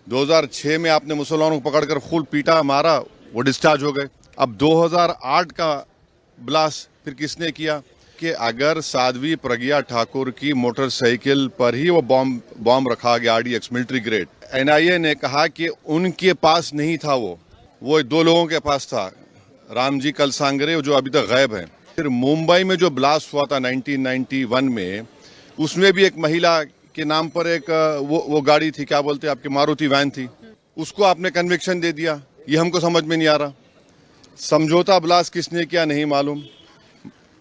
2006 में आपने मुसलमानों को पकड़कर खूब पीटा मारा, वो डिस्चार्ज हो गए। अब 2008 का ब्लास्ट फिर किसने किया कि अगर साध्वी प्रज्ञा ठाकुर की मोटरसाइकिल पर ही वो बॉम्ब रखा गया, RDX मिलिट्री ग्रेड। NIA ने कहा कि उनके पास नहीं था, वो 2 लोगों के पास था, रामजी कलसांगरे जो अभी तक गायब हैं। फिर मुंबई में जो ब्लास्ट हुआ था 1991 में, उसमें भी एक महिला के नाम पर एक वो गाड़ी थी, क्या बोलते हैं आपकी, मारुति वैन थी, उसको आपने कन्विक्शन दे दिया। ये हमको समझ में नहीं आ रहा। समझौता ब्लास्ट किसने किया नहीं मालूम,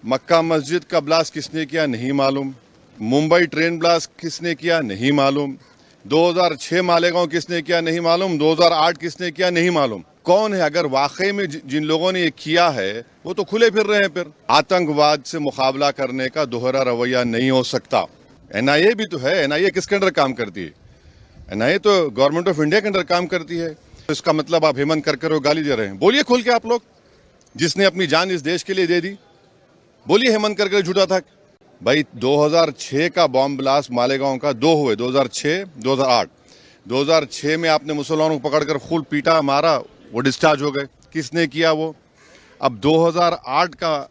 मक्का मस्जिद का ब्लास्ट किसने किया नहीं मालूम, मुंबई ट्रेन ब्लास्ट किसने किया नहीं मालूम, 2006 मालेगांव किसने किया नहीं मालूम, 2008 किसने किया नहीं मालूम। कौन है? अगर वाकई में जिन लोगों ने ये किया है वो तो खुले फिर रहे हैं। फिर आतंकवाद से मुकाबला करने का दोहरा रवैया नहीं हो सकता। NIA भी तो है। NIA किसके अंडर काम करती है? NIA तो गवर्नमेंट ऑफ इंडिया के अंडर काम करती है। तो इसका मतलब आप हेमंत करकर वो गाली दे रहे हैं? बोलिए खुल के आप लोग, जिसने अपनी जान इस देश के लिए दे दी, बोलिए हेमंत करकर झूठा था। भाई 2006 का बॉम्ब ब्लास्ट मालेगांव का 2 हुए, 2006, 2008। 2006 में आपने मुसलमानों को पकड़कर खूब पीटा मारा, वो डिस्चार्ज हो गए। किसने किया वो? अब 2008 का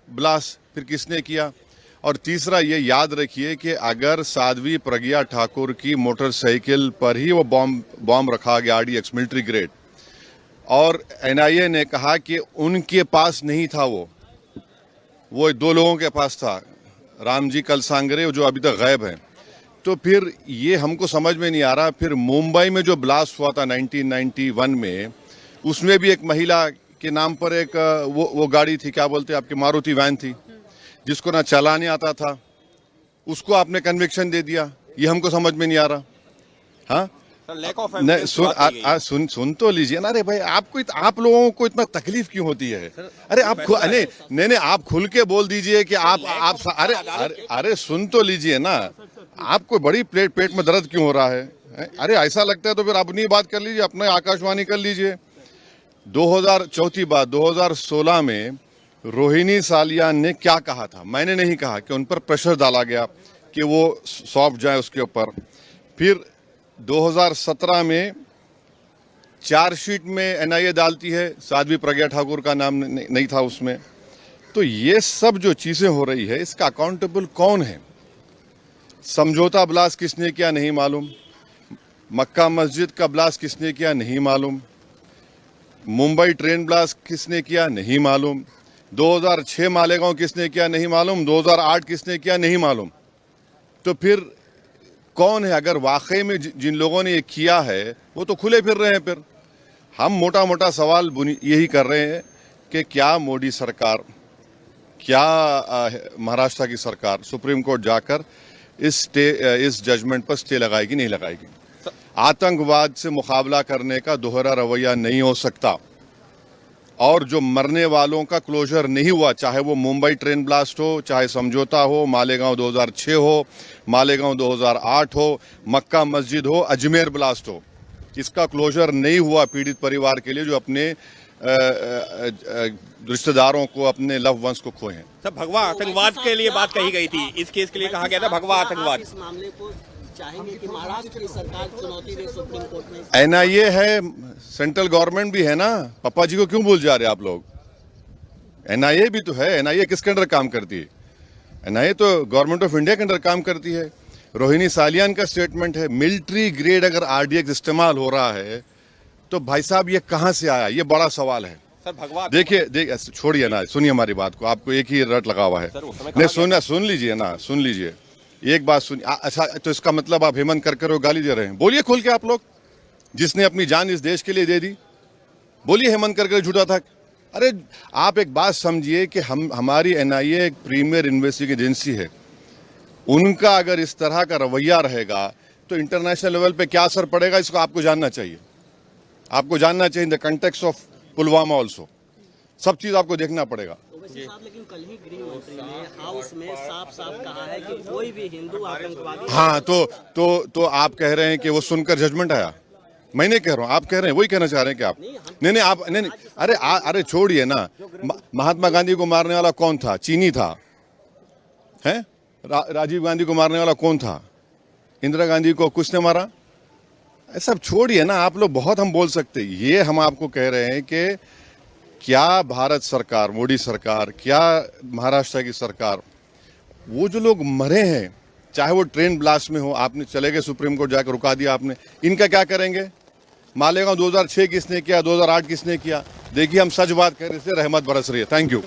ब्लास्ट फिर किसने किया? और तीसरा ये याद रखिए कि अगर साध्वी प्रज्ञा ठाकुर की मोटरसाइकिल पर ही वो बॉम्ब रखा गया, RDX मिलिट्री ग्रेड, और NIA ने कहा कि उनके पास नहीं था, वो 2 लोगों के पास था, रामजी कलसांगरे जो अभी तक गायब हैं। तो फिर ये हमको समझ में नहीं आ रहा। फिर मुंबई में जो ब्लास्ट हुआ था 1991 में, उसमें भी एक महिला के नाम पर एक वो गाड़ी थी, क्या बोलते हैं आपकी, मारुति वैन थी, जिसको ना चलाने आता था, उसको आपने कन्विक्शन दे दिया। ये हमको समझ में नहीं आ रहा। हाँ सुन तो लीजिए ना। अरे भाई आप लोगों को इतना तकलीफ क्यों होती है? अरे आप नहीं आप खुल के बोल दीजिए कि आप अरे सुन तो लीजिए ना। आपको बड़ी पेट में दर्द क्यों हो रहा है? अरे ऐसा लगता है तो फिर अपनी बात कर लीजिए, अपने आकाशवाणी कर लीजिए। 2016 में रोहिणी सालियान ने क्या कहा था? मैंने नहीं कहा कि उन पर प्रेशर डाला गया कि वो सौंप जाए उसके ऊपर। फिर 2017 में चार्जशीट में NIA डालती है, साध्वी प्रज्ञा ठाकुर का नाम नहीं था उसमें। तो ये सब जो चीजें हो रही है, इसका अकाउंटेबल कौन है? समझौता ब्लास्ट किसने किया नहीं मालूम, मक्का मस्जिद का ब्लास्ट किसने किया नहीं मालूम, मुंबई ट्रेन ब्लास्ट किसने किया नहीं मालूम, 2006 मालेगांव किसने किया नहीं मालूम, 2008 किसने किया नहीं मालूम। तो फिर कौन है? अगर वाकई में जिन लोगों ने ये किया है वो तो खुले फिर रहे हैं। फिर हम मोटा मोटा सवाल यही कर रहे हैं कि क्या मोदी सरकार, क्या महाराष्ट्र की सरकार सुप्रीम कोर्ट जाकर इस जजमेंट पर स्टे लगाएगी, नहीं लगाएगी? आतंकवाद से मुकाबला करने का दोहरा रवैया नहीं हो सकता। और जो मरने वालों का क्लोजर नहीं हुआ, चाहे वो मुंबई ट्रेन ब्लास्ट हो, चाहे समझौता हो, मालेगांव 2006 हो, मालेगांव 2008 हो, मक्का मस्जिद हो, अजमेर ब्लास्ट हो, इसका क्लोजर नहीं हुआ पीड़ित परिवार के लिए जो अपने रिश्तेदारों को, अपने लव वंस को खोए हैं। सर, भगवा आतंकवाद के लिए बात कही गई थी। इस केस के लिए कहा गया था भगवा आतंकवाद। इस मामले को चाहेंगे कि महाराष्ट्र की सरकार चुनौती दे सुप्रीम कोर्ट में। NIA है, सेंट्रल गवर्नमेंट भी है ना। पापा जी को क्यों भूल जा रहे आप लोग? NIA भी तो है। NIA किसके अंडर काम करती है? NIA तो गवर्नमेंट ऑफ इंडिया के अंडर काम करती है। रोहिणी सालियान का स्टेटमेंट है, मिलिट्री ग्रेड अगर RDX इस्तेमाल हो रहा है तो भाई साहब ये कहां से आया? ये बड़ा सवाल है। सर, भगवा देखिए छोड़िए ना, सुनिए हमारी बात को। आपको एक ही रट लगा हुआ है। नहीं सुन लीजिए ना, सुन लीजिए एक बात सुनिए। अच्छा, तो इसका मतलब आप हेमंत करकर वो गाली दे रहे हैं? बोलिए खुल के आप लोग, जिसने अपनी जान इस देश के लिए दे दी, बोलिए हेमंत करके झूठा था। अरे आप एक बात समझिए कि हमारी NIA एक प्रीमियर इन्वेस्टिगेटिव एजेंसी है। उनका अगर इस तरह का रवैया रहेगा तो इंटरनेशनल लेवल पे क्या असर पड़ेगा, इसको आपको जानना चाहिए। आपको जानना चाहिए in the context of Pulwama also. सब चीज आपको देखना पड़ेगा। लेकिन कल ही गृह मंत्री ने हाउस में साफ कहा है कि कोई भी हिंदू आतंकवादी। हाँ, तो आप कह रहे हैं कि वो सुनकर जजमेंट आया? मैं नहीं कह रहा हूँ, आप कह रहे हैं, वही कहना चाह रहे हैं कि आप नहीं आप नहीं। अरे छोड़िए ना। महात्मा गांधी को मारने वाला कौन था? चीनी था। है राजीव गांधी को मारने वाला कौन था? इंदिरा गांधी को किसने मारा? सब छोड़िए ना, आप लोग बहुत हम बोल सकते हैं। ये हम आपको कह रहे हैं कि क्या भारत सरकार, मोदी सरकार, क्या महाराष्ट्र की सरकार, वो जो लोग मरे हैं, चाहे वो ट्रेन ब्लास्ट में हो, आपने चले गए सुप्रीम कोर्ट जाकर रुका दिया आपने, इनका क्या करेंगे? मालेगांव 2006 किसने किया, 2008 किसने किया? देखिए हम सच बात कर रहे थे, रहमत बरस रही है। Thank you.